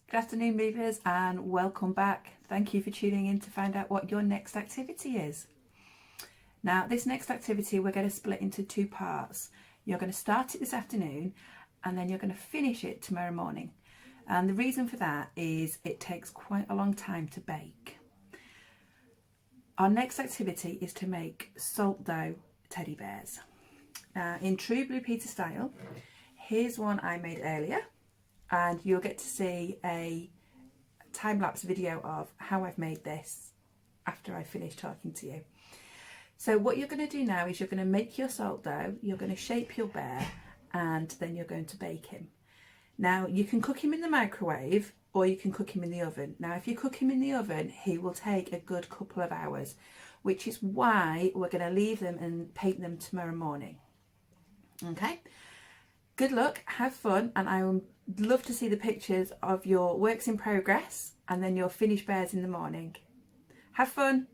Good afternoon, Beavers, and welcome back. Thank you for tuning in to find out what your next activity is. Now, this next activity we're going to split into two parts. You're going to start it this afternoon and then you're going to finish it tomorrow morning. And the reason for that is it takes quite a long time to bake. Our next activity is to make salt dough teddy bears. Now, in true Blue Peter style, here's one I made earlier, and you'll get to see a time-lapse video of how I've made this after I finish talking to you. So what you're going to do now is you're going to make your salt dough, you're going to shape your bear, and then you're going to bake him. Now, you can cook him in the microwave or you can cook him in the oven. Now, if you cook him in the oven, he will take a good couple of hours, which is why we're going to leave them and paint them tomorrow morning. Okay, good luck, have fun, and I would love to see the pictures of your works in progress and then your finished bears in the morning. Have fun.